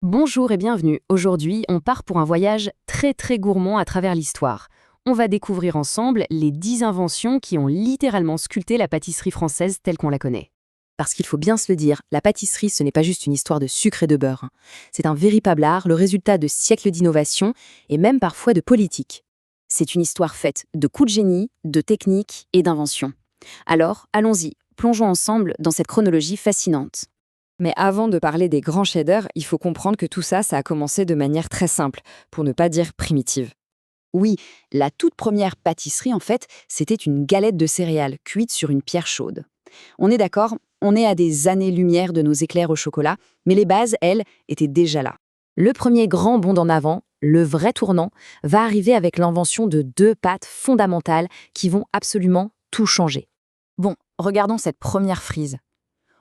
Bonjour et bienvenue. Aujourd'hui, on part pour un voyage très gourmand à travers l'histoire. On va découvrir ensemble les 10 inventions qui ont littéralement sculpté la pâtisserie française telle qu'on la connaît. Parce qu'il faut bien se le dire, la pâtisserie, ce n'est pas juste une histoire de sucre et de beurre, hein. C'est un véritable art, le résultat de siècles d'innovation et même parfois de politique. C'est une histoire faite de coups de génie, de techniques et d'inventions. Alors, allons-y, plongeons ensemble dans cette chronologie fascinante. Mais avant de parler des grands chefs-d'œuvre, il faut comprendre que tout ça, ça a commencé de manière très simple, pour ne pas dire primitive. Oui, la toute première pâtisserie, en fait, c'était une galette de céréales cuite sur une pierre chaude. On est d'accord, on est à des années-lumière de nos éclairs au chocolat, mais les bases, elles, étaient déjà là. Le premier grand bond en avant, le vrai tournant, va arriver avec l'invention de deux pâtes fondamentales qui vont absolument tout changer. Bon, regardons cette première frise.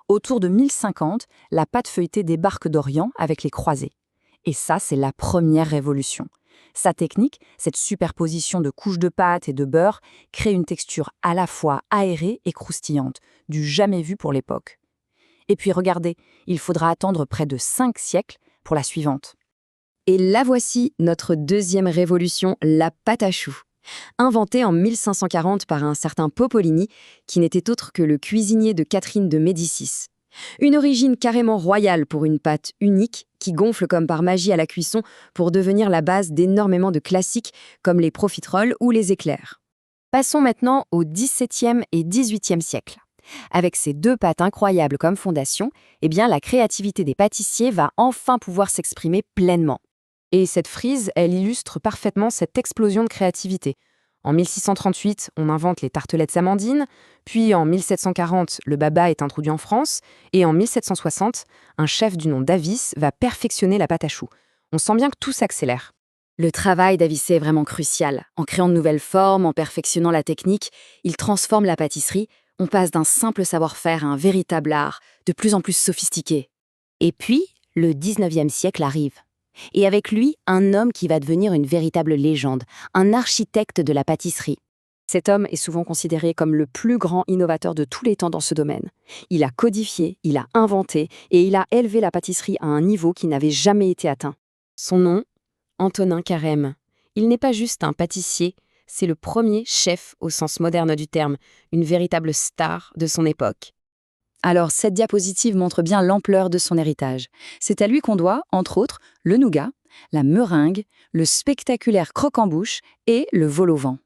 Autour de 1050, la pâte feuilletée débarque d'Orient avec les croisés. Et ça, c'est la première révolution. Sa technique, cette superposition de couches de pâte et de beurre, crée une texture à la fois aérée et croustillante, du jamais vu pour l'époque. Et puis regardez, il faudra attendre près de 5 siècles pour la suivante. Et la voici, notre deuxième révolution, la pâte à choux. Inventée en 1540 par un certain Popolini, qui n'était autre que le cuisinier de Catherine de Médicis. Une origine carrément royale pour une pâte unique qui gonfle comme par magie à la cuisson pour devenir la base d'énormément de classiques comme les profiteroles ou les éclairs. Passons maintenant au XVIIe et XVIIIe siècle. Avec ces deux pâtes incroyables comme fondation, eh bien la créativité des pâtissiers va enfin pouvoir s'exprimer pleinement. Et cette frise, elle illustre parfaitement cette explosion de créativité. En 1638, on invente les tartelettes amandines, puis en 1740, le baba est introduit en France, et en 1760, un chef du nom d'Avis va perfectionner la pâte à choux. On sent bien que tout s'accélère. Le travail d'Avicet est vraiment crucial. En créant de nouvelles formes, en perfectionnant la technique, il transforme la pâtisserie. On passe d'un simple savoir-faire à un véritable art, de plus en plus sophistiqué. Et puis, le 19e siècle arrive. Et avec lui, un homme qui va devenir une véritable légende, un architecte de la pâtisserie. Cet homme est souvent considéré comme le plus grand innovateur de tous les temps dans ce domaine. Il a codifié, il a inventé et il a élevé la pâtisserie à un niveau qui n'avait jamais été atteint. Son nom, Antonin Carême. Il n'est pas juste un pâtissier, c'est le premier chef au sens moderne du terme, une véritable star de son époque. Alors, cette diapositive montre bien l'ampleur de son héritage. C'est à lui qu'on doit, entre autres, le nougat, la meringue, le spectaculaire croque-en-bouche et le vol au vent.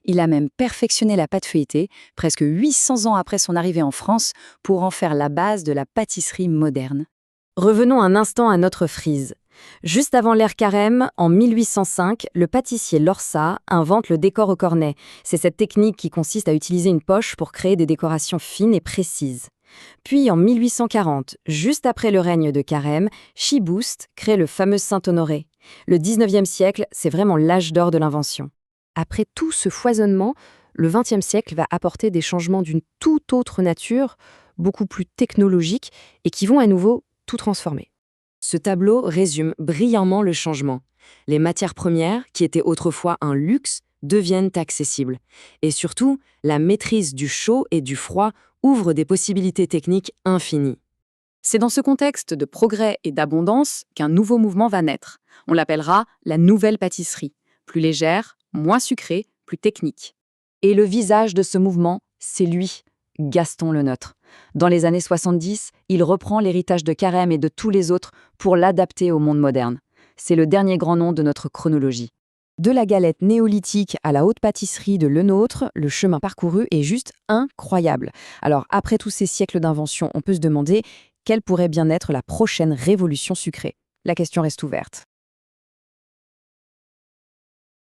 Il a même perfectionné la pâte feuilletée, presque 800 ans après son arrivée en France, pour en faire la base de la pâtisserie moderne. Revenons un instant à notre frise. Juste avant l'ère Carême, en 1805, le pâtissier Lorsa invente le décor au cornet. C'est cette technique qui consiste à utiliser une poche pour créer des décorations fines et précises. Puis en 1840, juste après le règne de Carême, Chibouste crée le fameux Saint-Honoré. Le 19e siècle, c'est vraiment l'âge d'or de l'invention. Après tout ce foisonnement, le 20e siècle va apporter des changements d'une toute autre nature, beaucoup plus technologiques, et qui vont à nouveau tout transformer. Ce tableau résume brillamment le changement. Les matières premières, qui étaient autrefois un luxe, deviennent accessibles. Et surtout, la maîtrise du chaud et du froid ouvre des possibilités techniques infinies. C'est dans ce contexte de progrès et d'abondance qu'un nouveau mouvement va naître. On l'appellera la nouvelle pâtisserie, plus légère, moins sucrée, plus technique. Et le visage de ce mouvement, c'est lui, Gaston Lenôtre. Dans les années 70, il reprend l'héritage de Carême et de tous les autres pour l'adapter au monde moderne. C'est le dernier grand nom de notre chronologie. De la galette néolithique à la haute pâtisserie de Lenôtre, le chemin parcouru est juste incroyable. Alors, après tous ces siècles d'invention, on peut se demander quelle pourrait bien être la prochaine révolution sucrée. La question reste ouverte.